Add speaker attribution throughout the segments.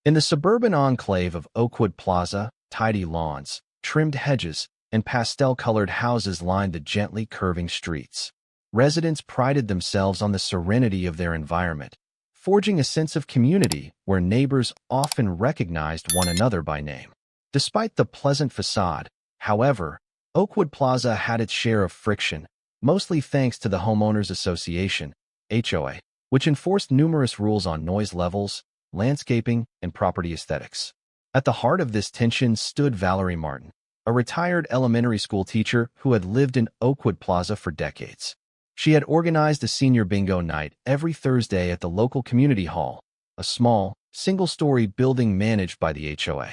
Speaker 1: In the suburban enclave of Oakwood Plaza, tidy lawns, trimmed hedges, and pastel-colored houses lined the gently curving streets. Residents prided themselves on the serenity of their environment, forging a sense of community where neighbors often recognized one another by name. Despite the pleasant facade, however, Oakwood Plaza had its share of friction, mostly thanks to the Homeowners Association, HOA, which enforced numerous rules on noise levels, landscaping, and property aesthetics. At the heart of this tension stood Valerie Martin, a retired elementary school teacher who had lived in Oakwood Plaza for decades. She had organized a senior bingo night every Thursday at the local community hall, a small, single-story building managed by the HOA.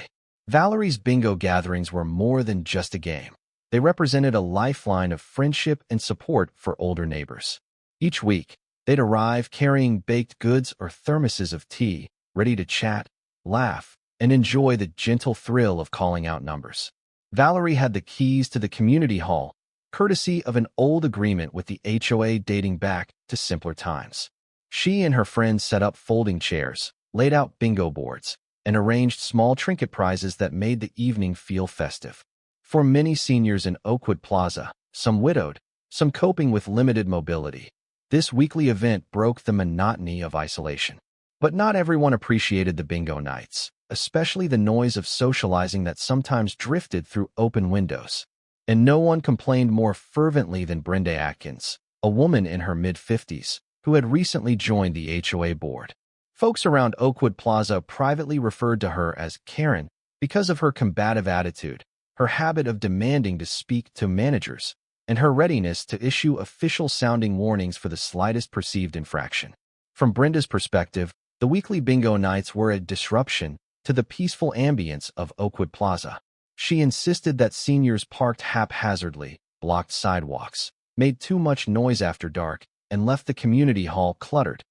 Speaker 1: Valerie's bingo gatherings were more than just a game. They represented a lifeline of friendship and support for older neighbors. Each week, they'd arrive carrying baked goods or thermoses of tea, ready to chat, laugh, and enjoy the gentle thrill of calling out numbers. Valerie had the keys to the community hall, courtesy of an old agreement with the HOA dating back to simpler times. She and her friends set up folding chairs, laid out bingo boards, and arranged small trinket prizes that made the evening feel festive. For many seniors in Oakwood Plaza, some widowed, some coping with limited mobility, this weekly event broke the monotony of isolation. But not everyone appreciated the bingo nights, especially the noise of socializing that sometimes drifted through open windows. And no one complained more fervently than Brenda Atkins, a woman in her mid-50s, who had recently joined the HOA board. Folks around Oakwood Plaza privately referred to her as Karen because of her combative attitude, her habit of demanding to speak to managers, and her readiness to issue official-sounding warnings for the slightest perceived infraction. From Brenda's perspective, the weekly bingo nights were a disruption to the peaceful ambience of Oakwood Plaza. She insisted that seniors parked haphazardly, blocked sidewalks, made too much noise after dark, and left the community hall cluttered.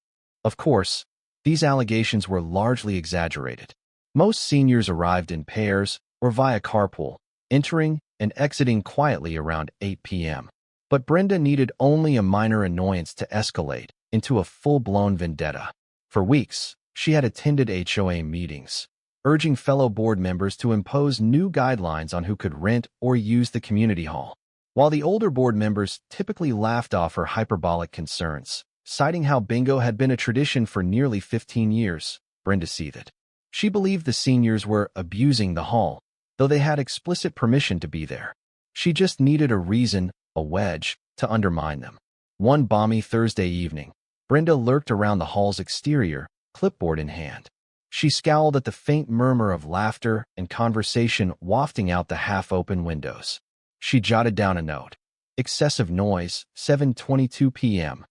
Speaker 1: Of course, these allegations were largely exaggerated. Most seniors arrived in pairs or via carpool, entering and exiting quietly around 8 p.m. But Brenda needed only a minor annoyance to escalate into a full-blown vendetta. For weeks, she had attended HOA meetings, urging fellow board members to impose new guidelines on who could rent or use the community hall. While the older board members typically laughed off her hyperbolic concerns, citing how bingo had been a tradition for nearly 15 years, Brenda seethed. She believed the seniors were abusing the hall, though they had explicit permission to be there. She just needed a reason, a wedge, to undermine them. One balmy Thursday evening, Brenda lurked around the hall's exterior, clipboard in hand. She scowled at the faint murmur of laughter and conversation wafting out the half-open windows. She jotted down a note. Excessive noise, 7:22 p.m.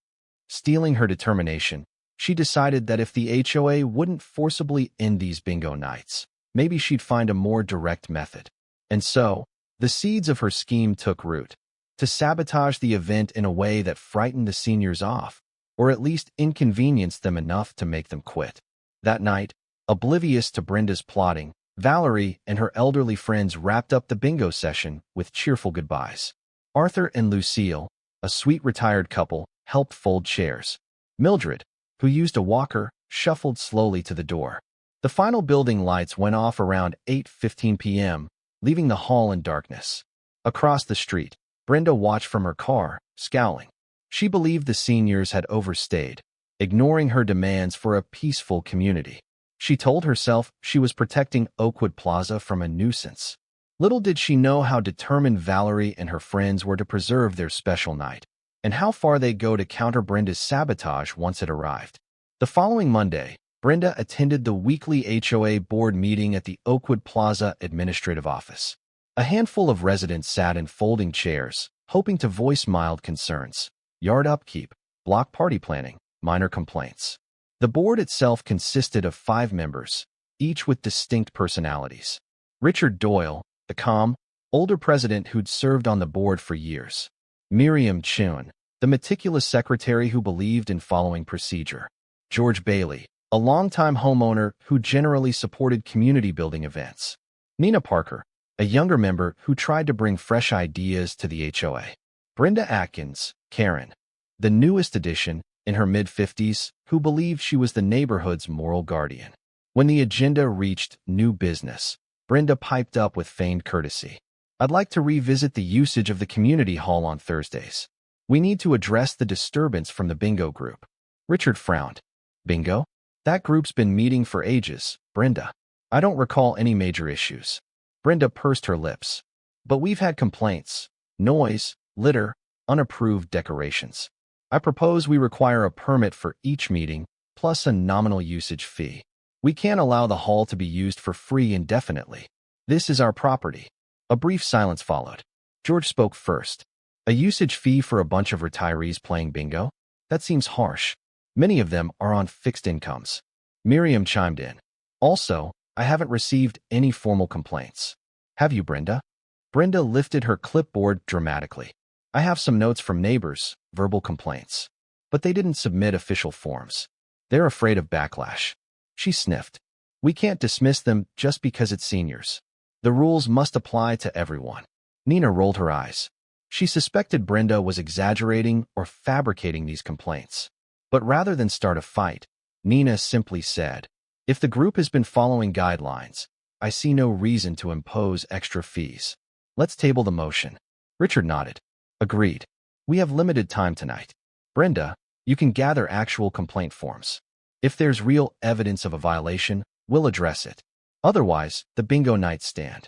Speaker 1: Stealing her determination, she decided that if the HOA wouldn't forcibly end these bingo nights, maybe she'd find a more direct method. And so, the seeds of her scheme took root. To sabotage the event in a way that frightened the seniors off, or at least inconvenienced them enough to make them quit. That night, oblivious to Brenda's plotting, Valerie and her elderly friends wrapped up the bingo session with cheerful goodbyes. Arthur and Lucille, a sweet retired couple, helped fold chairs. Mildred, who used a walker, shuffled slowly to the door. The final building lights went off around 8:15 p.m., leaving the hall in darkness. Across the street, Brenda watched from her car, scowling. She believed the seniors had overstayed, ignoring her demands for a peaceful community. She told herself she was protecting Oakwood Plaza from a nuisance. Little did she know how determined Valerie and her friends were to preserve their special night, and how far they'd go to counter Brenda's sabotage once it arrived. The following Monday, Brenda attended the weekly HOA board meeting at the Oakwood Plaza administrative office. A handful of residents sat in folding chairs, hoping to voice mild concerns. Yard upkeep, block party planning, minor complaints. The board itself consisted of 5 members, each with distinct personalities. Richard Doyle, the calm, older president who'd served on the board for years. Miriam Chun, the meticulous secretary who believed in following procedure. George Bailey, a longtime homeowner who generally supported community-building events. Nina Parker, a younger member who tried to bring fresh ideas to the HOA. Brenda Atkins, Karen, the newest addition, in her mid-50s, who believed she was the neighborhood's moral guardian. When the agenda reached new business, Brenda piped up with feigned courtesy. I'd like to revisit the usage of the community hall on Thursdays. We need to address the disturbance from the bingo group. Richard frowned. Bingo? That group's been meeting for ages, Brenda. I don't recall any major issues. Brenda pursed her lips. But we've had complaints. Noise, litter, unapproved decorations. I propose we require a permit for each meeting, plus a nominal usage fee. We can't allow the hall to be used for free indefinitely. This is our property. A brief silence followed. George spoke first. A usage fee for a bunch of retirees playing bingo? That seems harsh. Many of them are on fixed incomes. Miriam chimed in. Also, I haven't received any formal complaints. Have you, Brenda? Brenda lifted her clipboard dramatically. I have some notes from neighbors, verbal complaints. But they didn't submit official forms. They're afraid of backlash. She sniffed. We can't dismiss them just because it's seniors. The rules must apply to everyone. Nina rolled her eyes. She suspected Brenda was exaggerating or fabricating these complaints. But rather than start a fight, Nina simply said, if the group has been following guidelines, I see no reason to impose extra fees. Let's table the motion. Richard nodded. Agreed. We have limited time tonight. Brenda, you can gather actual complaint forms. If there's real evidence of a violation, we'll address it. Otherwise, the bingo nights stand.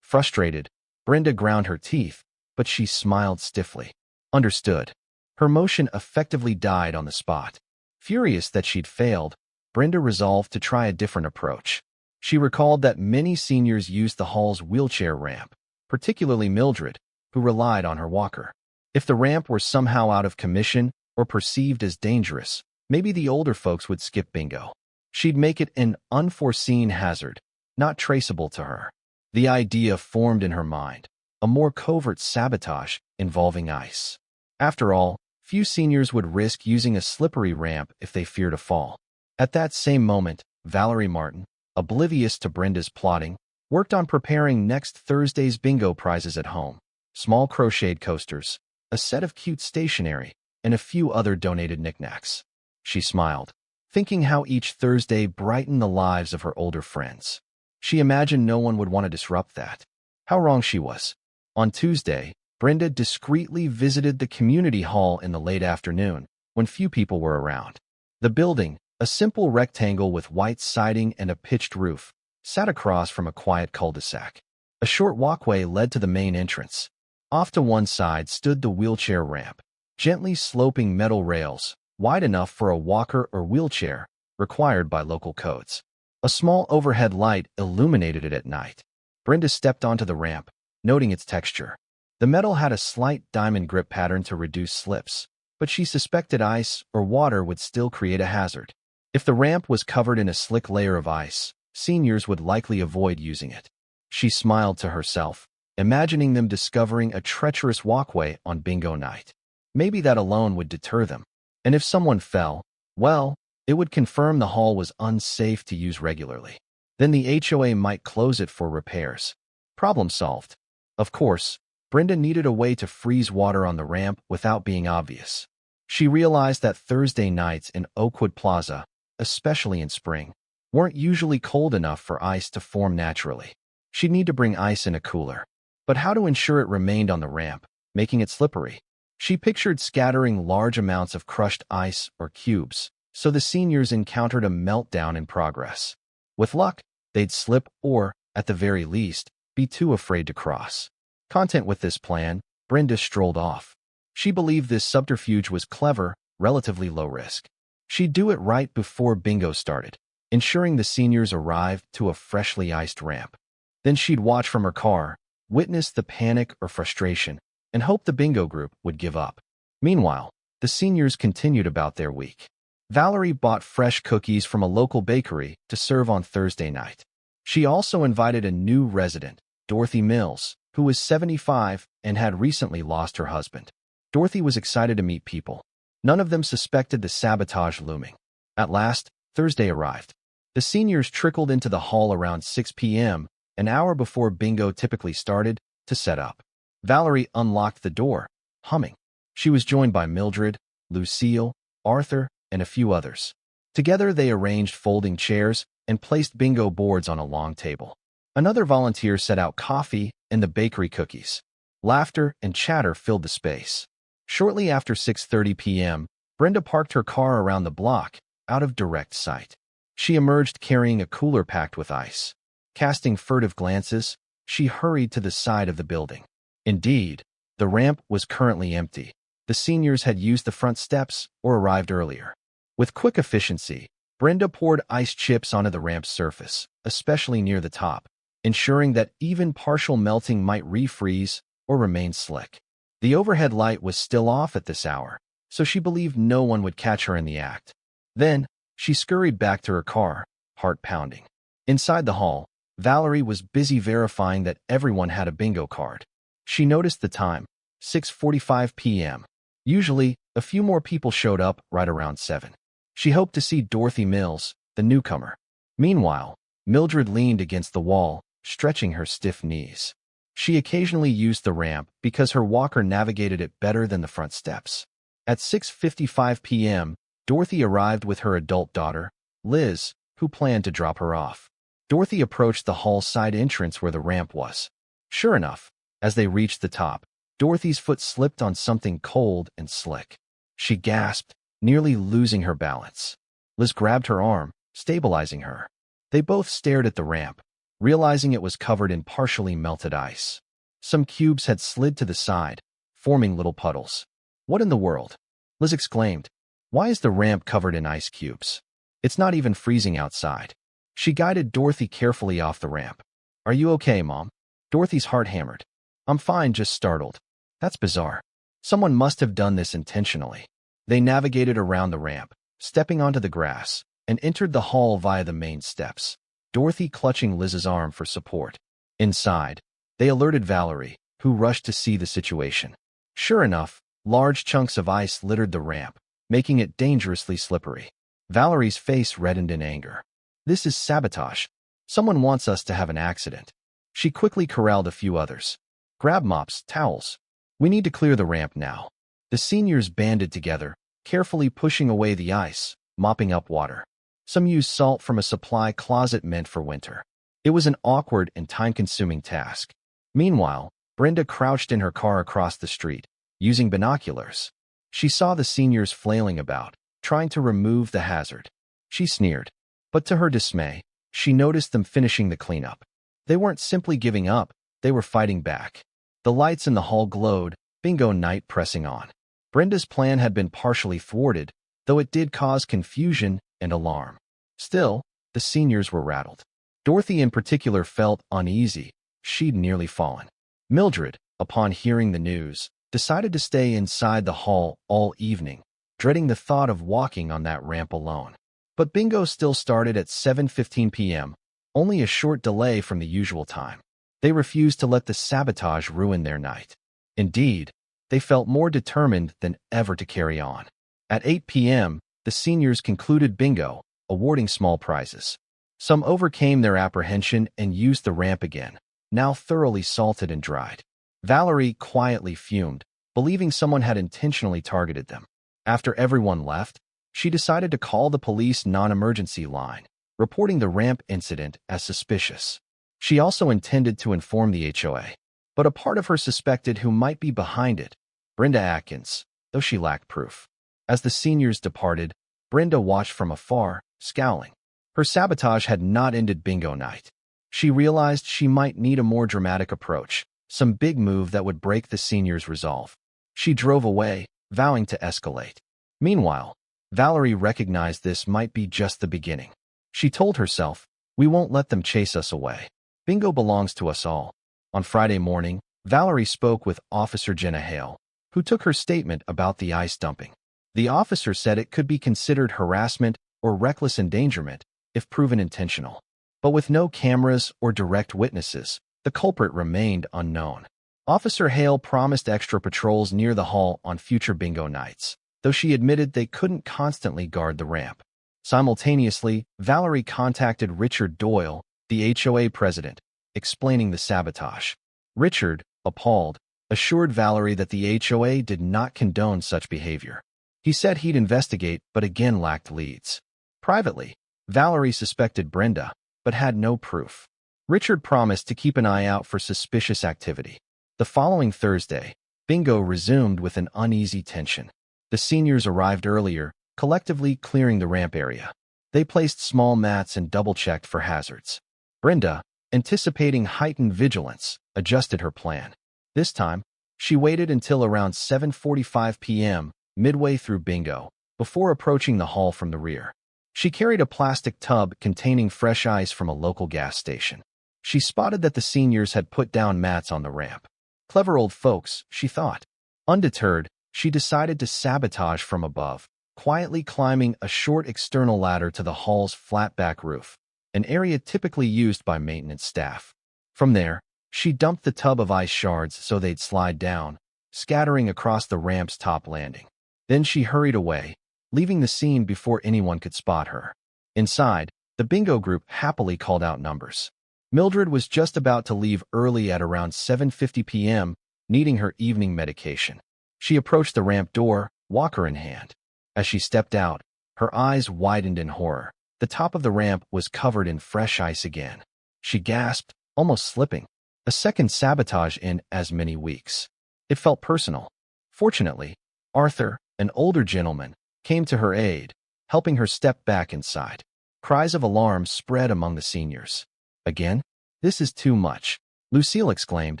Speaker 1: Frustrated, Brenda ground her teeth, but she smiled stiffly. Understood. Her motion effectively died on the spot. Furious that she'd failed, Brenda resolved to try a different approach. She recalled that many seniors used the hall's wheelchair ramp, particularly Mildred, who relied on her walker. If the ramp were somehow out of commission or perceived as dangerous, maybe the older folks would skip bingo. She'd make it an unforeseen hazard, not traceable to her. The idea formed in her mind, a more covert sabotage involving ice. After all, few seniors would risk using a slippery ramp if they feared a fall. At that same moment, Valerie Martin, oblivious to Brenda's plotting, worked on preparing next Thursday's bingo prizes at home. Small crocheted coasters, a set of cute stationery, and a few other donated knickknacks. She smiled, thinking how each Thursday brightened the lives of her older friends. She imagined no one would want to disrupt that. How wrong she was. On Tuesday, Brenda discreetly visited the community hall in the late afternoon, when few people were around. The building, a simple rectangle with white siding and a pitched roof, sat across from a quiet cul-de-sac. A short walkway led to the main entrance. Off to one side stood the wheelchair ramp, gently sloping metal rails, wide enough for a walker or wheelchair, required by local codes. A small overhead light illuminated it at night. Brenda stepped onto the ramp, noting its texture. The metal had a slight diamond grip pattern to reduce slips, but she suspected ice or water would still create a hazard. If the ramp was covered in a slick layer of ice, seniors would likely avoid using it. She smiled to herself, imagining them discovering a treacherous walkway on bingo night. Maybe that alone would deter them. And if someone fell, well, it would confirm the hall was unsafe to use regularly. Then the HOA might close it for repairs. Problem solved. Of course, Brenda needed a way to freeze water on the ramp without being obvious. She realized that Thursday nights in Oakwood Plaza, especially in spring, weren't usually cold enough for ice to form naturally. She'd need to bring ice in a cooler. But how to ensure it remained on the ramp, making it slippery? She pictured scattering large amounts of crushed ice or cubes, so the seniors encountered a meltdown in progress. With luck, they'd slip or, at the very least, be too afraid to cross. Content with this plan, Brenda strolled off. She believed this subterfuge was clever, relatively low risk. She'd do it right before bingo started, ensuring the seniors arrived to a freshly iced ramp. Then she'd watch from her car, witness the panic or frustration, and hope the bingo group would give up. Meanwhile, the seniors continued about their week. Valerie bought fresh cookies from a local bakery to serve on Thursday night. She also invited a new resident, Dorothy Mills, who was 75 and had recently lost her husband. Dorothy was excited to meet people. None of them suspected the sabotage looming. At last, Thursday arrived. The seniors trickled into the hall around 6 p.m., an hour before bingo typically started, to set up. Valerie unlocked the door, humming. She was joined by Mildred, Lucille, Arthur, and a few others. Together they arranged folding chairs, and placed bingo boards on a long table. Another volunteer set out coffee and the bakery cookies. Laughter and chatter filled the space. Shortly after 6:30 p.m., Brenda parked her car around the block, out of direct sight. She emerged carrying a cooler packed with ice. Casting furtive glances, she hurried to the side of the building. Indeed, the ramp was currently empty. The seniors had used the front steps or arrived earlier. With quick efficiency, Brenda poured ice chips onto the ramp's surface, especially near the top, ensuring that even partial melting might refreeze or remain slick. The overhead light was still off at this hour, so she believed no one would catch her in the act. Then, she scurried back to her car, heart pounding. Inside the hall, Valerie was busy verifying that everyone had a bingo card. She noticed the time, 6:45 p.m. Usually, a few more people showed up right around 7. She hoped to see Dorothy Mills, the newcomer. Meanwhile, Mildred leaned against the wall, stretching her stiff knees. She occasionally used the ramp because her walker navigated it better than the front steps. At 6:55 p.m., Dorothy arrived with her adult daughter, Liz, who planned to drop her off. Dorothy approached the hall side entrance where the ramp was. Sure enough, as they reached the top, Dorothy's foot slipped on something cold and slick. She gasped, nearly losing her balance. Liz grabbed her arm, stabilizing her. They both stared at the ramp, realizing it was covered in partially melted ice. Some cubes had slid to the side, forming little puddles. "What in the world?" Liz exclaimed. "Why is the ramp covered in ice cubes? It's not even freezing outside." She guided Dorothy carefully off the ramp. "Are you okay, Mom?" Dorothy's heart hammered. "I'm fine, just startled." "That's bizarre. Someone must have done this intentionally." They navigated around the ramp, stepping onto the grass, and entered the hall via the main steps, Dorothy clutching Liz's arm for support. Inside, they alerted Valerie, who rushed to see the situation. Sure enough, large chunks of ice littered the ramp, making it dangerously slippery. Valerie's face reddened in anger. "This is sabotage. Someone wants us to have an accident." She quickly corralled a few others. "Grab mops, towels. We need to clear the ramp now." The seniors banded together, carefully pushing away the ice, mopping up water. Some used salt from a supply closet meant for winter. It was an awkward and time-consuming task. Meanwhile, Brenda crouched in her car across the street, using binoculars. She saw the seniors flailing about, trying to remove the hazard. She sneered. But to her dismay, she noticed them finishing the cleanup. They weren't simply giving up, they were fighting back. The lights in the hall glowed, bingo night pressing on. Brenda's plan had been partially thwarted, though it did cause confusion and alarm. Still, the seniors were rattled. Dorothy in particular felt uneasy. She'd nearly fallen. Mildred, upon hearing the news, decided to stay inside the hall all evening, dreading the thought of walking on that ramp alone. But bingo still started at 7:15 p.m., only a short delay from the usual time. They refused to let the sabotage ruin their night. Indeed, they felt more determined than ever to carry on. At 8 p.m., the seniors concluded bingo, awarding small prizes. Some overcame their apprehension and used the ramp again, now thoroughly salted and dried. Valerie quietly fumed, believing someone had intentionally targeted them. After everyone left, she decided to call the police non-emergency line, reporting the ramp incident as suspicious. She also intended to inform the HOA, but a part of her suspected who might be behind it, Brenda Atkins, though she lacked proof. As the seniors departed, Brenda watched from afar, scowling. Her sabotage had not ended bingo night. She realized she might need a more dramatic approach, some big move that would break the seniors' resolve. She drove away, vowing to escalate. Meanwhile, Valerie recognized this might be just the beginning. She told herself, "We won't let them chase us away. Bingo belongs to us all." On Friday morning, Valerie spoke with Officer Jenna Hale, who took her statement about the ice dumping. The officer said it could be considered harassment or reckless endangerment if proven intentional. But with no cameras or direct witnesses, the culprit remained unknown. Officer Hale promised extra patrols near the hall on future bingo nights, though she admitted they couldn't constantly guard the ramp. Simultaneously, Valerie contacted Richard Doyle, the HOA president, explaining the sabotage. Richard, appalled, assured Valerie that the HOA did not condone such behavior. He said he'd investigate but again lacked leads. Privately, Valerie suspected Brenda, but had no proof. Richard promised to keep an eye out for suspicious activity. The following Thursday, bingo resumed with an uneasy tension. The seniors arrived earlier, collectively clearing the ramp area. They placed small mats and double-checked for hazards. Brenda, anticipating heightened vigilance, adjusted her plan. This time, she waited until around 7:45 p.m., midway through bingo, before approaching the hall from the rear. She carried a plastic tub containing fresh ice from a local gas station. She spotted that the seniors had put down mats on the ramp. Clever old folks, she thought. Undeterred, she decided to sabotage from above, quietly climbing a short external ladder to the hall's flat-back roof, an area typically used by maintenance staff. From there, she dumped the tub of ice shards so they'd slide down, scattering across the ramp's top landing. Then she hurried away, leaving the scene before anyone could spot her. Inside, the bingo group happily called out numbers. Mildred was just about to leave early at around 7:50 p.m., needing her evening medication. She approached the ramp door, walker in hand. As she stepped out, her eyes widened in horror. The top of the ramp was covered in fresh ice again. She gasped, almost slipping. A second sabotage in as many weeks. It felt personal. Fortunately, Arthur, an older gentleman, came to her aid, helping her step back inside. Cries of alarm spread among the seniors. Again? This is too much, Lucille exclaimed,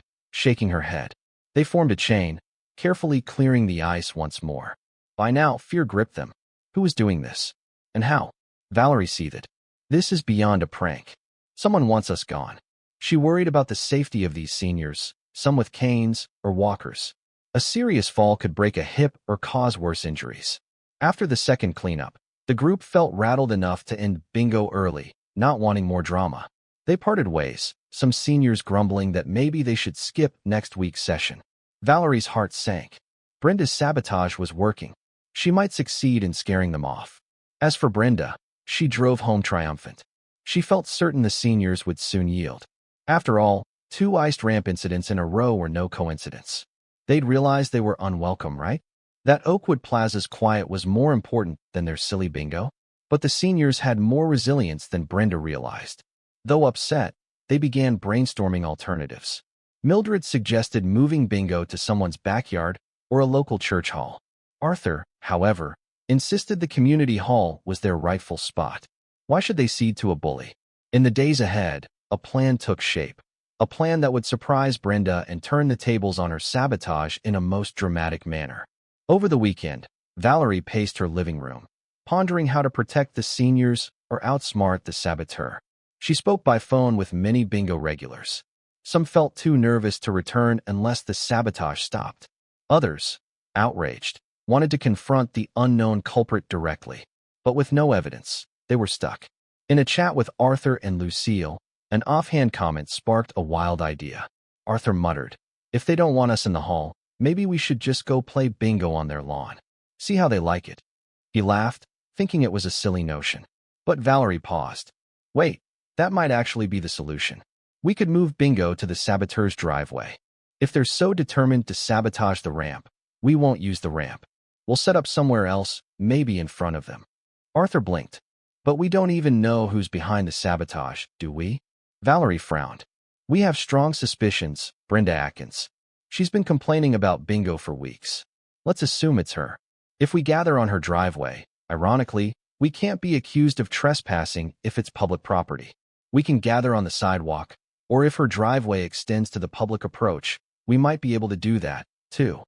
Speaker 1: shaking her head. They formed a chain, carefully clearing the ice once more. By now, fear gripped them. Who was doing this? And how? Valerie seethed. This is beyond a prank. Someone wants us gone. She worried about the safety of these seniors, some with canes or walkers. A serious fall could break a hip or cause worse injuries. After the second cleanup, the group felt rattled enough to end bingo early, not wanting more drama. They parted ways, some seniors grumbling that maybe they should skip next week's session. Valerie's heart sank. Brenda's sabotage was working. She might succeed in scaring them off. As for Brenda, she drove home triumphant. She felt certain the seniors would soon yield. After all, 2 iced ramp incidents in a row were no coincidence. They'd realized they were unwelcome, right? That Oakwood Plaza's quiet was more important than their silly bingo. But the seniors had more resilience than Brenda realized. Though upset, they began brainstorming alternatives. Mildred suggested moving bingo to someone's backyard or a local church hall. Arthur, however, insisted the community hall was their rightful spot. Why should they cede to a bully? In the days ahead, a plan took shape. A plan that would surprise Brenda and turn the tables on her sabotage in a most dramatic manner. Over the weekend, Valerie paced her living room, pondering how to protect the seniors or outsmart the saboteur. She spoke by phone with many bingo regulars. Some felt too nervous to return unless the sabotage stopped. Others, outraged, wanted to confront the unknown culprit directly. But with no evidence, they were stuck. In a chat with Arthur and Lucille, an offhand comment sparked a wild idea. Arthur muttered, "If they don't want us in the hall, maybe we should just go play bingo on their lawn. See how they like it." He laughed, thinking it was a silly notion. But Valerie paused. Wait, that might actually be the solution. We could move bingo to the saboteur's driveway. If they're so determined to sabotage the ramp, we won't use the ramp. We'll set up somewhere else, maybe in front of them. Arthur blinked. But we don't even know who's behind the sabotage, do we? Valerie frowned. We have strong suspicions, Brenda Atkins. She's been complaining about bingo for weeks. Let's assume it's her. If we gather on her driveway, ironically, we can't be accused of trespassing if it's public property. We can gather on the sidewalk, or if her driveway extends to the public approach, we might be able to do that, too.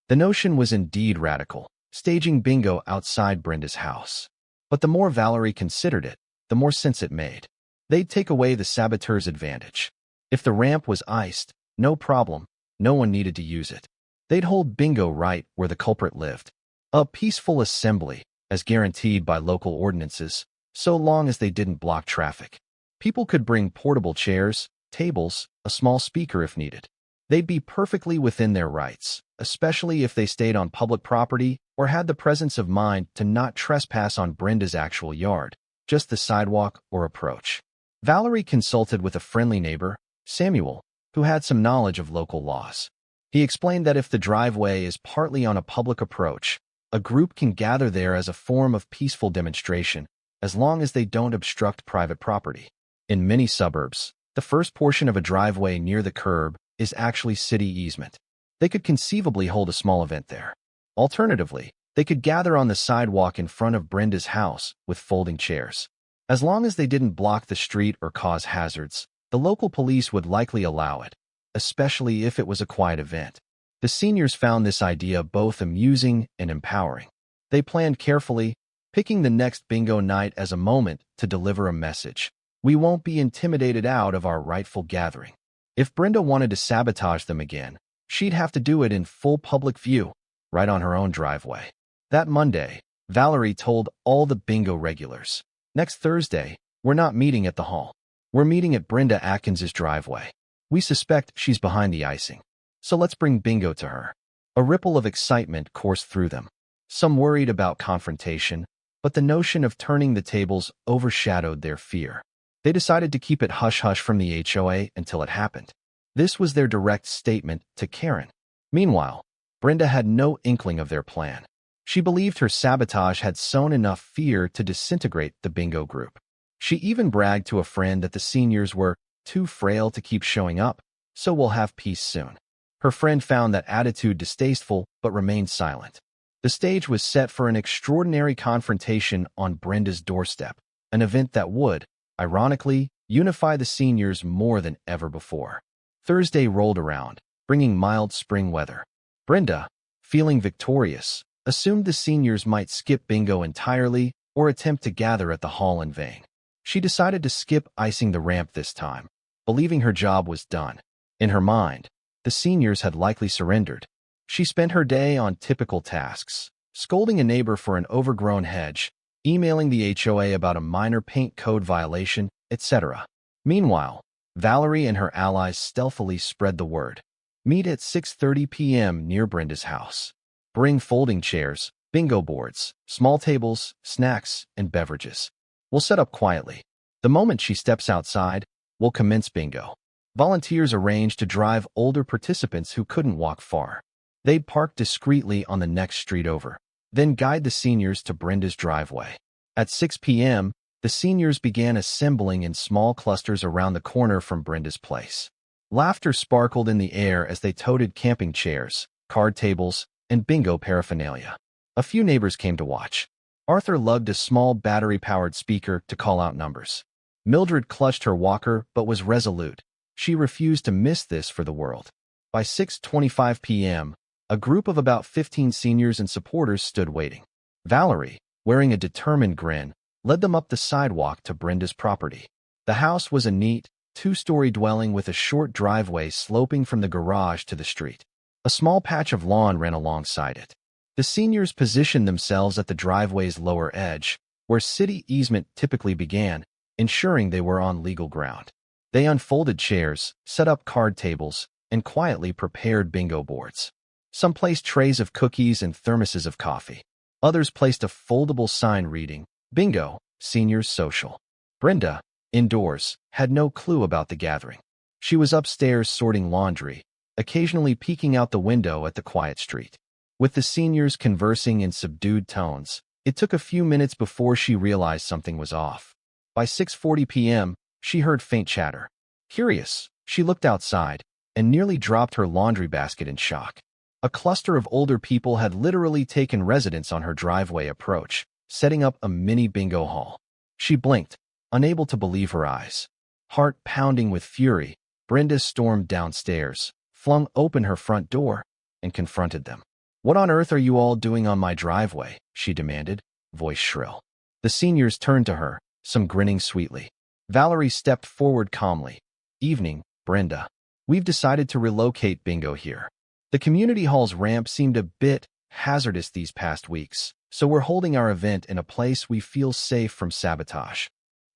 Speaker 1: The notion was indeed radical, staging bingo outside Brenda's house. But the more Valerie considered it, the more sense it made. They'd take away the saboteur's advantage. If the ramp was iced, no problem, no one needed to use it. They'd hold bingo right where the culprit lived. A peaceful assembly, as guaranteed by local ordinances, so long as they didn't block traffic. People could bring portable chairs, tables, a small speaker if needed. They'd be perfectly within their rights, especially if they stayed on public property or had the presence of mind to not trespass on Brenda's actual yard, just the sidewalk or approach. Valerie consulted with a friendly neighbor, Samuel, who had some knowledge of local laws. He explained that if the driveway is partly on a public approach, a group can gather there as a form of peaceful demonstration, as long as they don't obstruct private property. In many suburbs, the first portion of a driveway near the curb is actually city easement. They could conceivably hold a small event there. Alternatively, they could gather on the sidewalk in front of Brenda's house with folding chairs. As long as they didn't block the street or cause hazards, the local police would likely allow it, especially if it was a quiet event. The seniors found this idea both amusing and empowering. They planned carefully, picking the next bingo night as a moment to deliver a message. We won't be intimidated out of our rightful gathering. If Brenda wanted to sabotage them again, she'd have to do it in full public view, right on her own driveway. That Monday, Valerie told all the bingo regulars, "Next Thursday, we're not meeting at the hall. We're meeting at Brenda Atkins's driveway. We suspect she's behind the icing. So let's bring bingo to her." A ripple of excitement coursed through them. Some worried about confrontation, but the notion of turning the tables overshadowed their fear. They decided to keep it hush-hush from the HOA until it happened. This was their direct statement to Karen. Meanwhile, Brenda had no inkling of their plan. She believed her sabotage had sown enough fear to disintegrate the bingo group. She even bragged to a friend that the seniors were too frail to keep showing up, so we'll have peace soon. Her friend found that attitude distasteful but remained silent. The stage was set for an extraordinary confrontation on Brenda's doorstep, an event that would, ironically, unify the seniors more than ever before. Thursday rolled around, bringing mild spring weather. Brenda, feeling victorious, assumed the seniors might skip bingo entirely or attempt to gather at the hall in vain. She decided to skip icing the ramp this time, believing her job was done. In her mind, the seniors had likely surrendered. She spent her day on typical tasks, scolding a neighbor for an overgrown hedge, emailing the HOA about a minor paint code violation, etc. Meanwhile, Valerie and her allies stealthily spread the word. Meet at 6:30 p.m. near Brenda's house. Bring folding chairs, bingo boards, small tables, snacks, and beverages. We'll set up quietly. The moment she steps outside, we'll commence bingo. Volunteers arranged to drive older participants who couldn't walk far. They'd park discreetly on the next street over, then guide the seniors to Brenda's driveway. At 6 p.m., the seniors began assembling in small clusters around the corner from Brenda's place. Laughter sparkled in the air as they toted camping chairs, card tables, and bingo paraphernalia. A few neighbors came to watch. Arthur lugged a small battery-powered speaker to call out numbers. Mildred clutched her walker but was resolute. She refused to miss this for the world. By 6:25 p.m., a group of about 15 seniors and supporters stood waiting. Valerie, wearing a determined grin, led them up the sidewalk to Brenda's property. The house was a neat, two-story dwelling with a short driveway sloping from the garage to the street. A small patch of lawn ran alongside it. The seniors positioned themselves at the driveway's lower edge, where city easement typically began, ensuring they were on legal ground. They unfolded chairs, set up card tables, and quietly prepared bingo boards. Some placed trays of cookies and thermoses of coffee. Others placed a foldable sign reading, "Bingo, Seniors Social." Brenda, indoors, had no clue about the gathering. She was upstairs sorting laundry, occasionally peeking out the window at the quiet street. With the seniors conversing in subdued tones, it took a few minutes before she realized something was off. By 6:40 p.m., she heard faint chatter. Curious, she looked outside and nearly dropped her laundry basket in shock. A cluster of older people had literally taken residence on her driveway approach, setting up a mini bingo hall. She blinked, unable to believe her eyes. Heart pounding with fury, Brenda stormed downstairs, flung open her front door, and confronted them. "What on earth are you all doing on my driveway?" she demanded, voice shrill. The seniors turned to her, some grinning sweetly. Valerie stepped forward calmly. "Evening, Brenda. We've decided to relocate bingo here. The community hall's ramp seemed a bit hazardous these past weeks, so we're holding our event in a place we feel safe from sabotage."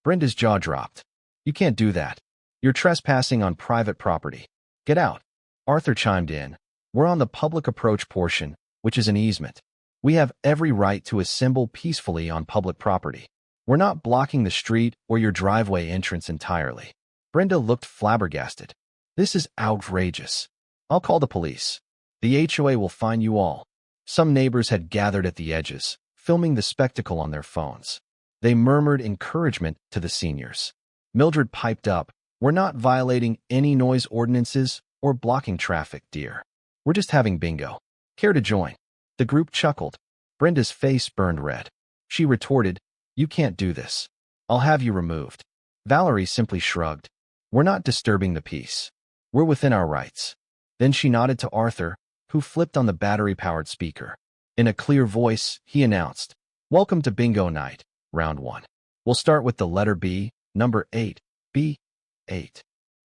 Speaker 1: Brenda's jaw dropped. "You can't do that. You're trespassing on private property. Get out." Arthur chimed in. "We're on the public approach portion, which is an easement. We have every right to assemble peacefully on public property. We're not blocking the street or your driveway entrance entirely." Brenda looked flabbergasted. "This is outrageous. I'll call the police. The HOA will fine you all." Some neighbors had gathered at the edges, filming the spectacle on their phones. They murmured encouragement to the seniors. Mildred piped up, "We're not violating any noise ordinances or blocking traffic, dear. We're just having bingo. Care to join?" The group chuckled. Brenda's face burned red. She retorted, "You can't do this. I'll have you removed." Valerie simply shrugged. "We're not disturbing the peace. We're within our rights." Then she nodded to Arthur, who flipped on the battery-powered speaker. In a clear voice, he announced, "Welcome to Bingo Night, Round 1. We'll start with the letter B, number 8, B8.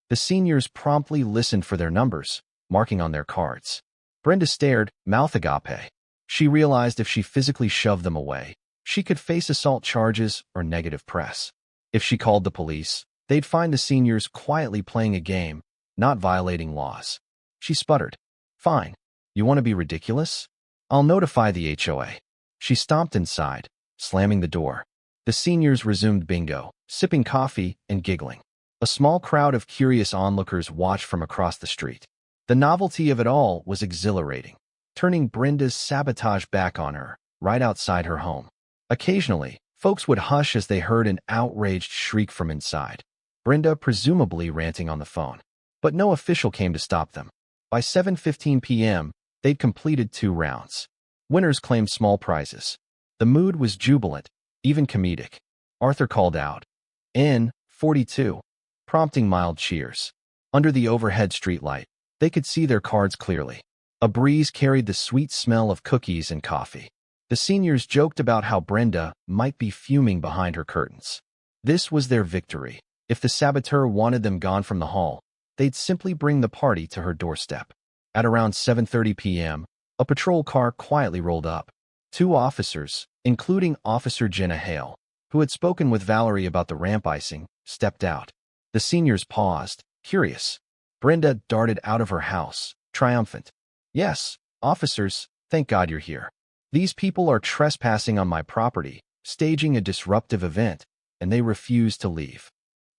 Speaker 1: The seniors promptly listened for their numbers, marking on their cards. Brenda stared, mouth agape. She realized if she physically shoved them away, she could face assault charges or negative press. If she called the police, they'd find the seniors quietly playing a game, not violating laws. She sputtered, "Fine. You want to be ridiculous? I'll notify the HOA." She stomped inside, slamming the door. The seniors resumed bingo, sipping coffee and giggling. A small crowd of curious onlookers watched from across the street. The novelty of it all was exhilarating, turning Brenda's sabotage back on her, right outside her home. Occasionally, folks would hush as they heard an outraged shriek from inside. Brenda presumably ranting on the phone. But no official came to stop them. By 7:15 p.m., they'd completed 2 rounds. Winners claimed small prizes. The mood was jubilant, even comedic. Arthur called out, "N42," prompting mild cheers. Under the overhead streetlight, they could see their cards clearly. A breeze carried the sweet smell of cookies and coffee. The seniors joked about how Brenda might be fuming behind her curtains. This was their victory. If the saboteur wanted them gone from the hall, they'd simply bring the party to her doorstep. At around 7:30 p.m., a patrol car quietly rolled up. 2 officers, including Officer Jenna Hale, who had spoken with Valerie about the ramp icing, stepped out. The seniors paused, curious. Brenda darted out of her house, triumphant. "Yes, officers, thank God you're here. These people are trespassing on my property, staging a disruptive event, and they refuse to leave."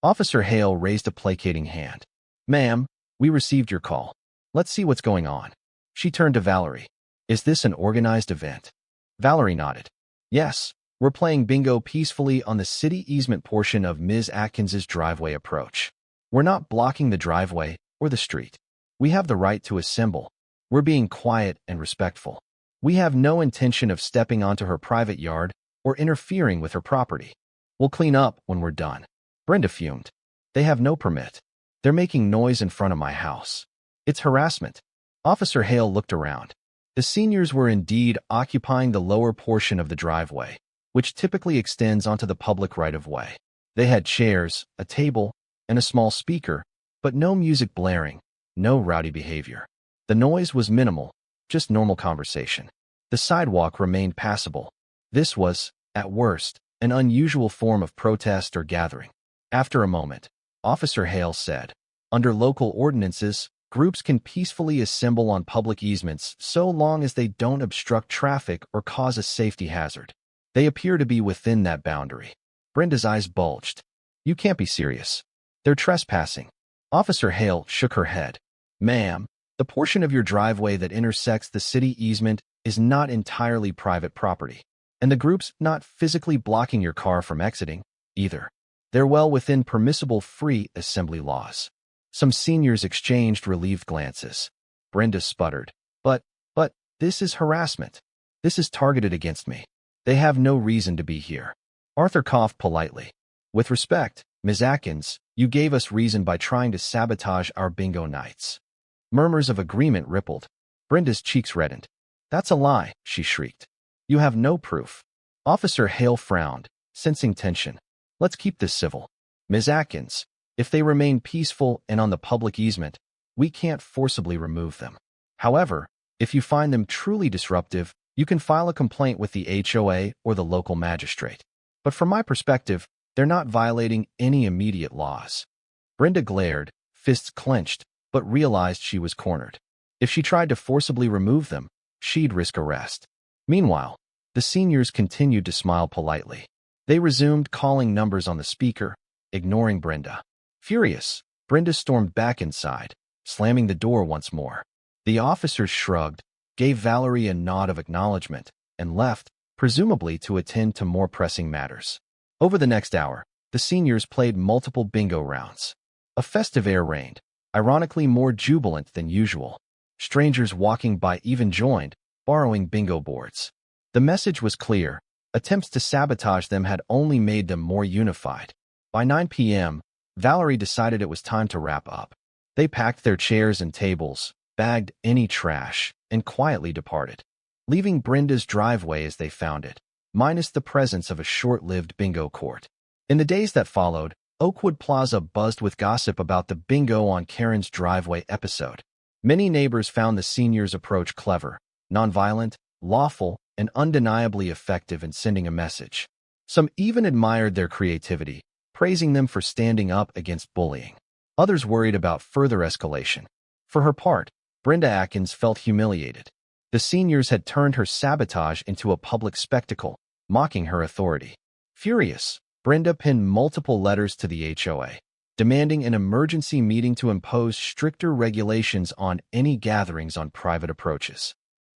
Speaker 1: Officer Hale raised a placating hand. "Ma'am, we received your call. Let's see what's going on." She turned to Valerie. "Is this an organized event?" Valerie nodded. "Yes, we're playing bingo peacefully on the city easement portion of Ms. Atkins's driveway approach. We're not blocking the driveway or the street. We have the right to assemble. We're being quiet and respectful. We have no intention of stepping onto her private yard or interfering with her property. We'll clean up when we're done." Brenda fumed. "They have no permit. They're making noise in front of my house. It's harassment." Officer Hale looked around. The seniors were indeed occupying the lower portion of the driveway, which typically extends onto the public right-of-way. They had chairs, a table, and a small speaker, but no music blaring, no rowdy behavior. The noise was minimal, just normal conversation. The sidewalk remained passable. This was, at worst, an unusual form of protest or gathering. After a moment, Officer Hale said, "Under local ordinances, groups can peacefully assemble on public easements so long as they don't obstruct traffic or cause a safety hazard. They appear to be within that boundary." Brenda's eyes bulged. "You can't be serious. They're trespassing." Officer Hale shook her head. "Ma'am, the portion of your driveway that intersects the city easement is not entirely private property, and the group's not physically blocking your car from exiting, either. They're well within permissible free assembly laws." Some seniors exchanged relieved glances. Brenda sputtered, But, this is harassment. This is targeted against me. They have no reason to be here." Arthur coughed politely. "With respect, Ms. Atkins, you gave us reason by trying to sabotage our bingo nights." Murmurs of agreement rippled. Brenda's cheeks reddened. "That's a lie," she shrieked. "You have no proof." Officer Hale frowned, sensing tension. "Let's keep this civil. Ms. Atkins, if they remain peaceful and on the public easement, we can't forcibly remove them. However, if you find them truly disruptive, you can file a complaint with the HOA or the local magistrate. But from my perspective, they're not violating any immediate laws." Brenda glared, fists clenched, but realized she was cornered. If she tried to forcibly remove them, she'd risk arrest. Meanwhile, the seniors continued to smile politely. They resumed calling numbers on the speaker, ignoring Brenda. Furious, Brenda stormed back inside, slamming the door once more. The officers shrugged, gave Valerie a nod of acknowledgement, and left, presumably to attend to more pressing matters. Over the next hour, the seniors played multiple bingo rounds. A festive air reigned, ironically more jubilant than usual. Strangers walking by even joined, borrowing bingo boards. The message was clear. Attempts to sabotage them had only made them more unified. By 9 p.m., Valerie decided it was time to wrap up. They packed their chairs and tables, bagged any trash, and quietly departed, leaving Brenda's driveway as they found it, minus the presence of a short-lived bingo court. In the days that followed, Oakwood Plaza buzzed with gossip about the bingo on Karen's driveway episode. Many neighbors found the seniors' approach clever, nonviolent, lawful, and undeniably effective in sending a message. Some even admired their creativity, praising them for standing up against bullying. Others worried about further escalation. For her part, Brenda Atkins felt humiliated. The seniors had turned her sabotage into a public spectacle, mocking her authority. Furious, Brenda penned multiple letters to the HOA, demanding an emergency meeting to impose stricter regulations on any gatherings on private approaches.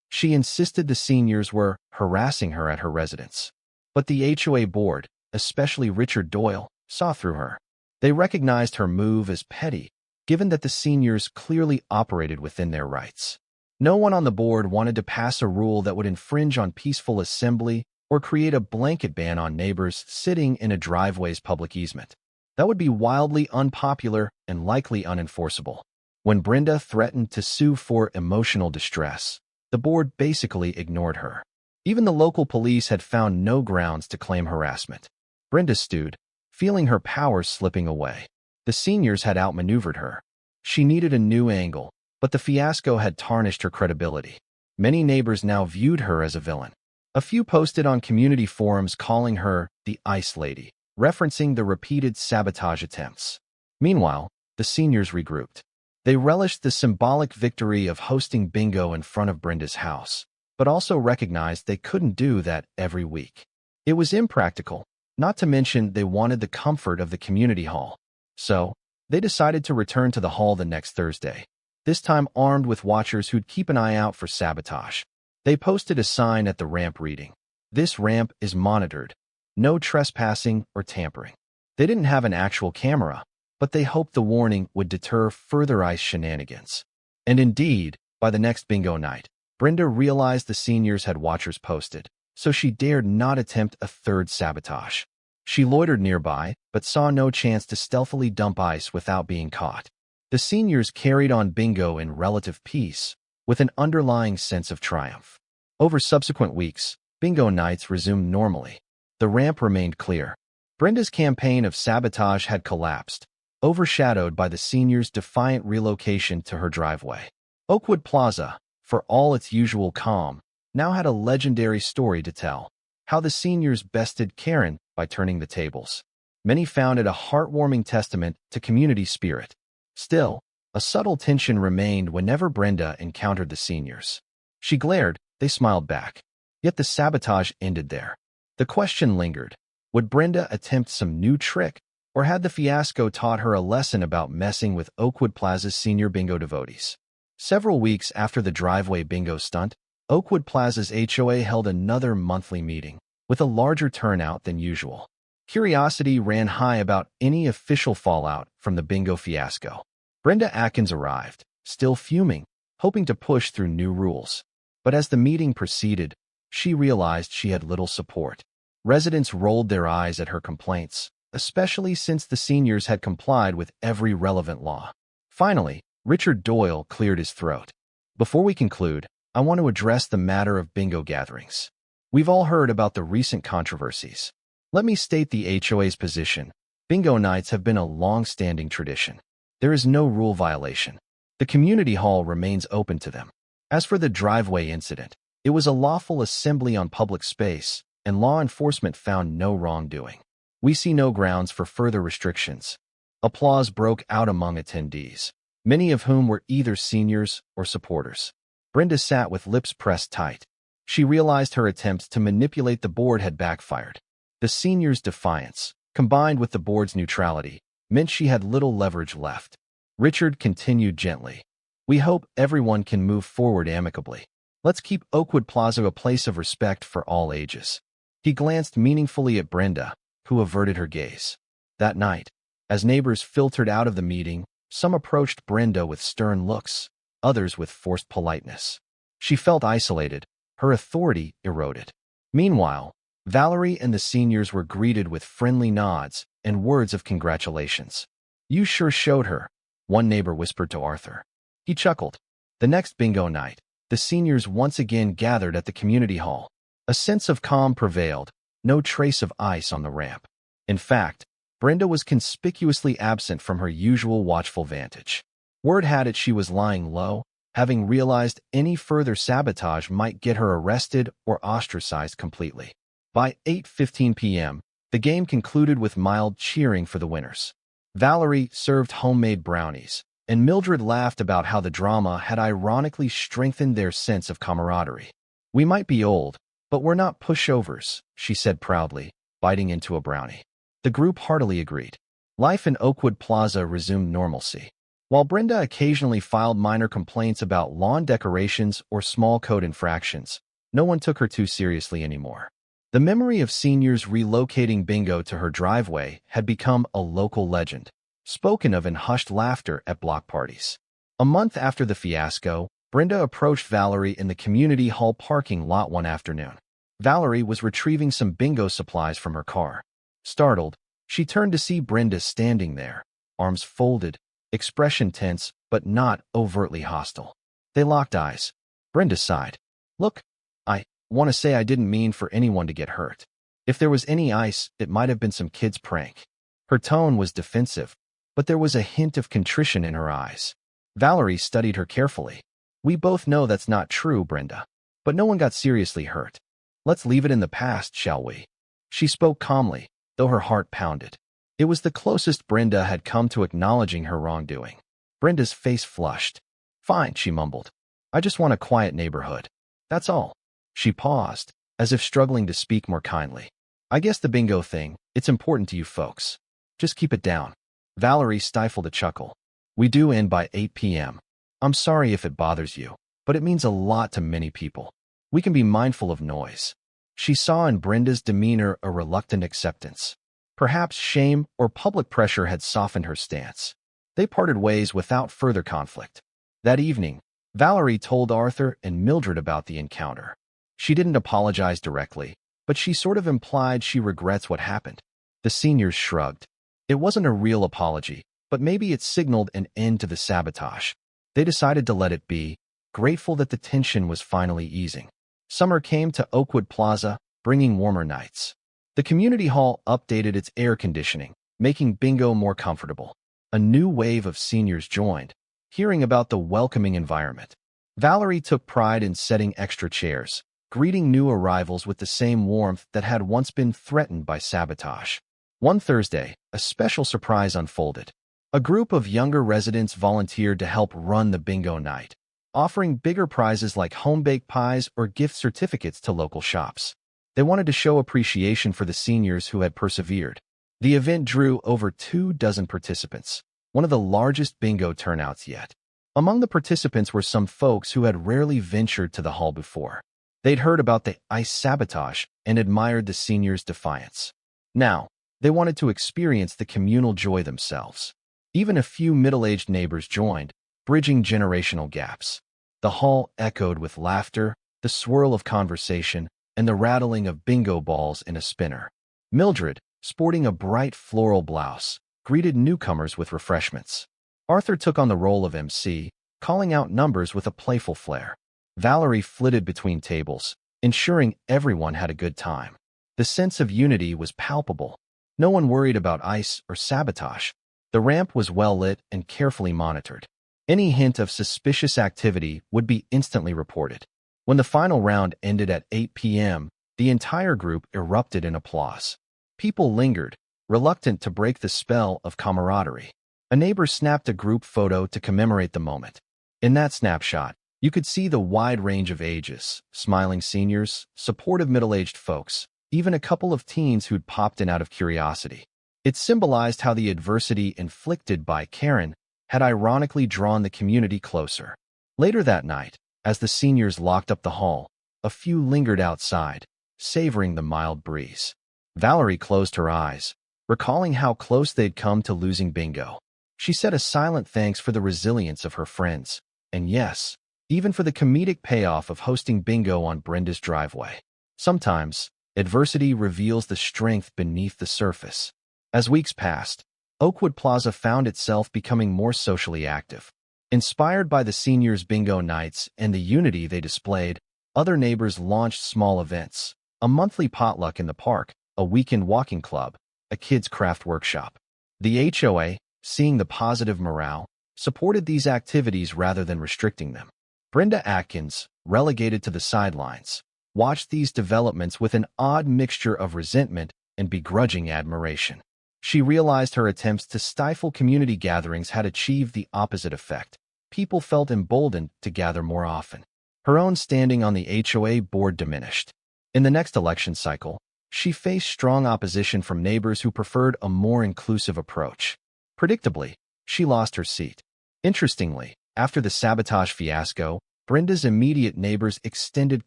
Speaker 1: She insisted the seniors were harassing her at her residence. But the HOA board, especially Richard Doyle, saw through her. They recognized her move as petty, given that the seniors clearly operated within their rights. No one on the board wanted to pass a rule that would infringe on peaceful assembly or create a blanket ban on neighbors sitting in a driveway's public easement. That would be wildly unpopular and likely unenforceable. When Brenda threatened to sue for emotional distress, the board basically ignored her. Even the local police had found no grounds to claim harassment. Brenda stewed, feeling her power slipping away. The seniors had outmaneuvered her. She needed a new angle, but the fiasco had tarnished her credibility. Many neighbors now viewed her as a villain. A few posted on community forums calling her the Ice Lady, referencing the repeated sabotage attempts. Meanwhile, the seniors regrouped. They relished the symbolic victory of hosting bingo in front of Brenda's house, but also recognized they couldn't do that every week. It was impractical, not to mention they wanted the comfort of the community hall. So, they decided to return to the hall the next Thursday, this time armed with watchers who'd keep an eye out for sabotage. They posted a sign at the ramp reading, "This ramp is monitored. No trespassing or tampering." They didn't have an actual camera, but they hoped the warning would deter further ice shenanigans. And indeed, by the next bingo night, Brenda realized the seniors had watchers posted, so she dared not attempt a third sabotage. She loitered nearby, but saw no chance to stealthily dump ice without being caught. The seniors carried on bingo in relative peace, with an underlying sense of triumph. Over subsequent weeks, bingo nights resumed normally. The ramp remained clear. Brenda's campaign of sabotage had collapsed, overshadowed by the seniors' defiant relocation to her driveway. Oakwood Plaza, for all its usual calm, now had a legendary story to tell: how the seniors bested Karen by turning the tables. Many found it a heartwarming testament to community spirit. Still, a subtle tension remained whenever Brenda encountered the seniors. She glared, they smiled back. Yet the sabotage ended there. The question lingered: would Brenda attempt some new trick, or had the fiasco taught her a lesson about messing with Oakwood Plaza's senior bingo devotees? Several weeks after the driveway bingo stunt, Oakwood Plaza's HOA held another monthly meeting, with a larger turnout than usual. Curiosity ran high about any official fallout from the bingo fiasco. Brenda Atkins arrived, still fuming, hoping to push through new rules. But as the meeting proceeded, she realized she had little support. Residents rolled their eyes at her complaints, especially since the seniors had complied with every relevant law. Finally, Richard Doyle cleared his throat. "Before we conclude, I want to address the matter of bingo gatherings. We've all heard about the recent controversies. Let me state the HOA's position. Bingo nights have been a long-standing tradition. There is no rule violation. The community hall remains open to them. As for the driveway incident, it was a lawful assembly on public space, and law enforcement found no wrongdoing. We see no grounds for further restrictions." Applause broke out among attendees, many of whom were either seniors or supporters. Brenda sat with lips pressed tight. She realized her attempts to manipulate the board had backfired. The seniors' defiance, combined with the board's neutrality, meant she had little leverage left. Richard continued gently, "We hope everyone can move forward amicably. Let's keep Oakwood Plaza a place of respect for all ages." He glanced meaningfully at Brenda, who averted her gaze. That night, as neighbors filtered out of the meeting, some approached Brenda with stern looks, others with forced politeness. She felt isolated, her authority eroded. Meanwhile, Valerie and the seniors were greeted with friendly nods and words of congratulations. "You sure showed her," one neighbor whispered to Arthur. He chuckled. The next bingo night, the seniors once again gathered at the community hall. A sense of calm prevailed, no trace of ice on the ramp. In fact, Brenda was conspicuously absent from her usual watchful vantage. Word had it she was lying low, having realized any further sabotage might get her arrested or ostracized completely. By 8:15 p.m., the game concluded with mild cheering for the winners. Valerie served homemade brownies, and Mildred laughed about how the drama had ironically strengthened their sense of camaraderie. "We might be old, but we're not pushovers," she said proudly, biting into a brownie. The group heartily agreed. Life in Oakwood Plaza resumed normalcy. While Brenda occasionally filed minor complaints about lawn decorations or small code infractions, no one took her too seriously anymore. The memory of seniors relocating bingo to her driveway had become a local legend, spoken of in hushed laughter at block parties. A month after the fiasco, Brenda approached Valerie in the community hall parking lot one afternoon. Valerie was retrieving some bingo supplies from her car. Startled, she turned to see Brenda standing there, arms folded, expression tense but not overtly hostile. They locked eyes. Brenda sighed. "Look, I want to say I didn't mean for anyone to get hurt. If there was any ice, it might have been some kid's prank." Her tone was defensive, but there was a hint of contrition in her eyes. Valerie studied her carefully. "We both know that's not true, Brenda. But no one got seriously hurt. Let's leave it in the past, shall we?" She spoke calmly, though her heart pounded. It was the closest Brenda had come to acknowledging her wrongdoing. Brenda's face flushed. "Fine," she mumbled. "I just want a quiet neighborhood. That's all." She paused, as if struggling to speak more kindly. "I guess the bingo thing, it's important to you folks. Just keep it down." Valerie stifled a chuckle. "We do end by 8 p.m. I'm sorry if it bothers you, but it means a lot to many people. We can be mindful of noise." She saw in Brenda's demeanor a reluctant acceptance. Perhaps shame or public pressure had softened her stance. They parted ways without further conflict. That evening, Valerie told Arthur and Mildred about the encounter. She didn't apologize directly, but she sort of implied she regrets what happened. The seniors shrugged. It wasn't a real apology, but maybe it signaled an end to the sabotage. They decided to let it be, grateful that the tension was finally easing. Summer came to Oakwood Plaza, bringing warmer nights. The community hall updated its air conditioning, making bingo more comfortable. A new wave of seniors joined, hearing about the welcoming environment. Valerie took pride in setting extra chairs, greeting new arrivals with the same warmth that had once been threatened by sabotage. One Thursday, a special surprise unfolded. A group of younger residents volunteered to help run the bingo night, offering bigger prizes like home-baked pies or gift certificates to local shops. They wanted to show appreciation for the seniors who had persevered. The event drew over 24 participants, one of the largest bingo turnouts yet. Among the participants were some folks who had rarely ventured to the hall before. They'd heard about the ice sabotage and admired the seniors' defiance. Now, they wanted to experience the communal joy themselves. Even a few middle-aged neighbors joined, bridging generational gaps. The hall echoed with laughter, the swirl of conversation, and the rattling of bingo balls in a spinner. Mildred, sporting a bright floral blouse, greeted newcomers with refreshments. Arthur took on the role of MC, calling out numbers with a playful flair. Valerie flitted between tables, ensuring everyone had a good time. The sense of unity was palpable. No one worried about ice or sabotage. The ramp was well lit and carefully monitored. Any hint of suspicious activity would be instantly reported. When the final round ended at 8 p.m., the entire group erupted in applause. People lingered, reluctant to break the spell of camaraderie. A neighbor snapped a group photo to commemorate the moment. In that snapshot, you could see the wide range of ages, smiling seniors, supportive middle-aged folks, even a couple of teens who'd popped in out of curiosity. It symbolized how the adversity inflicted by Karen had ironically drawn the community closer. Later that night, as the seniors locked up the hall, a few lingered outside, savoring the mild breeze. Valerie closed her eyes, recalling how close they'd come to losing bingo. She said a silent thanks for the resilience of her friends, and yes, even for the comedic payoff of hosting bingo on Brenda's driveway. Sometimes, adversity reveals the strength beneath the surface. As weeks passed, Oakwood Plaza found itself becoming more socially active. Inspired by the seniors' bingo nights and the unity they displayed, other neighbors launched small events: a monthly potluck in the park, a weekend walking club, a kids' craft workshop. The HOA, seeing the positive morale, supported these activities rather than restricting them. Brenda Atkins, relegated to the sidelines, watched these developments with an odd mixture of resentment and begrudging admiration. She realized her attempts to stifle community gatherings had achieved the opposite effect. People felt emboldened to gather more often. Her own standing on the HOA board diminished. In the next election cycle, she faced strong opposition from neighbors who preferred a more inclusive approach. Predictably, she lost her seat. Interestingly, after the sabotage fiasco, Brenda's immediate neighbors extended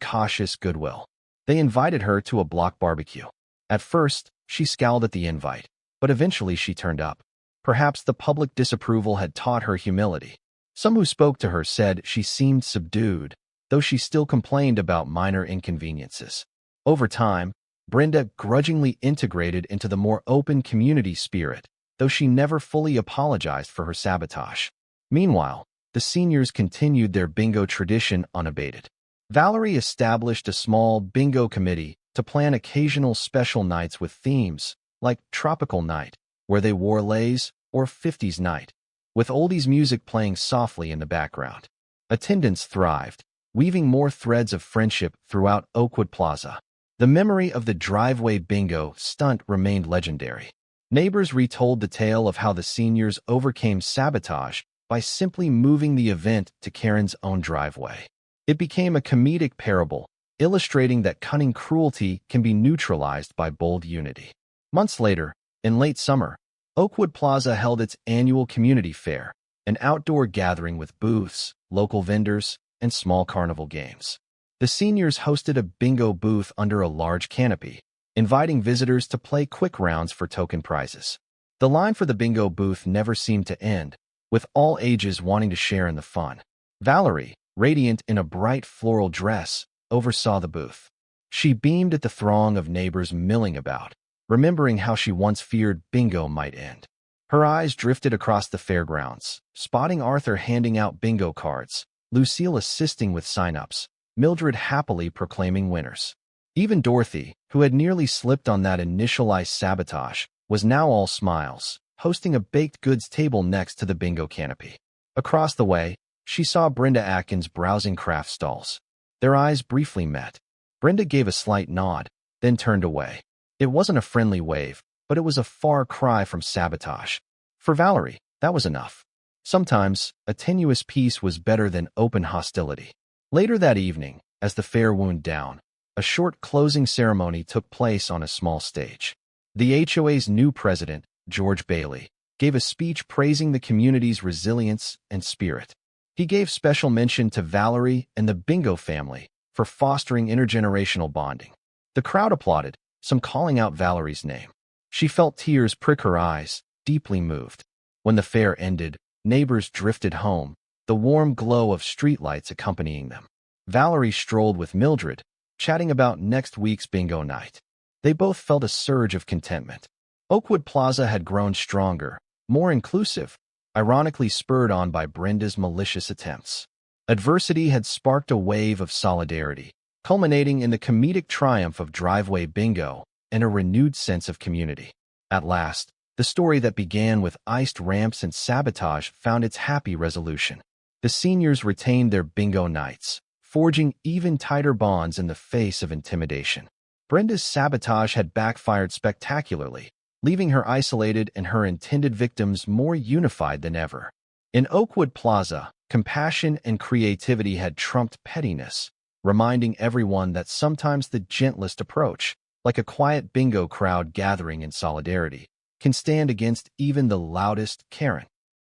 Speaker 1: cautious goodwill. They invited her to a block barbecue. At first, she scowled at the invite, but eventually she turned up. Perhaps the public disapproval had taught her humility. Some who spoke to her said she seemed subdued, though she still complained about minor inconveniences. Over time, Brenda grudgingly integrated into the more open community spirit, though she never fully apologized for her sabotage. Meanwhile, the seniors continued their bingo tradition unabated. Valerie established a small bingo committee to plan occasional special nights with themes, like Tropical Night, where they wore leis, or 50s Night, with oldies music playing softly in the background. Attendance thrived, weaving more threads of friendship throughout Oakwood Plaza. The memory of the driveway bingo stunt remained legendary. Neighbors retold the tale of how the seniors overcame sabotage by simply moving the event to Karen's own driveway. It became a comedic parable, illustrating that cunning cruelty can be neutralized by bold unity. Months later, in late summer, Oakwood Plaza held its annual community fair, an outdoor gathering with booths, local vendors, and small carnival games. The seniors hosted a bingo booth under a large canopy, inviting visitors to play quick rounds for token prizes. The line for the bingo booth never seemed to end, with all ages wanting to share in the fun. Valerie, radiant in a bright floral dress, oversaw the booth. She beamed at the throng of neighbors milling about, remembering how she once feared bingo might end. Her eyes drifted across the fairgrounds, spotting Arthur handing out bingo cards, Lucille assisting with sign-ups, Mildred happily proclaiming winners. Even Dorothy, who had nearly slipped on that initial ice sabotage, was now all smiles, hosting a baked goods table next to the bingo canopy. Across the way, she saw Brenda Atkins browsing craft stalls. Their eyes briefly met. Brenda gave a slight nod, then turned away. It wasn't a friendly wave, but it was a far cry from sabotage. For Valerie, that was enough. Sometimes, a tenuous peace was better than open hostility. Later that evening, as the fair wound down, a short closing ceremony took place on a small stage. The HOA's new president, George Bailey, gave a speech praising the community's resilience and spirit. He gave special mention to Valerie and the bingo family for fostering intergenerational bonding. The crowd applauded, some calling out Valerie's name. She felt tears prick her eyes, deeply moved. When the fair ended, neighbors drifted home, the warm glow of streetlights accompanying them. Valerie strolled with Mildred, chatting about next week's bingo night. They both felt a surge of contentment. Oakwood Plaza had grown stronger, more inclusive, ironically spurred on by Brenda's malicious attempts. Adversity had sparked a wave of solidarity, culminating in the comedic triumph of driveway bingo and a renewed sense of community. At last, the story that began with iced ramps and sabotage found its happy resolution. The seniors retained their bingo nights, forging even tighter bonds in the face of intimidation. Brenda's sabotage had backfired spectacularly, leaving her isolated and her intended victims more unified than ever. In Oakwood Plaza, compassion and creativity had trumped pettiness, reminding everyone that sometimes the gentlest approach, like a quiet bingo crowd gathering in solidarity, can stand against even the loudest Karen.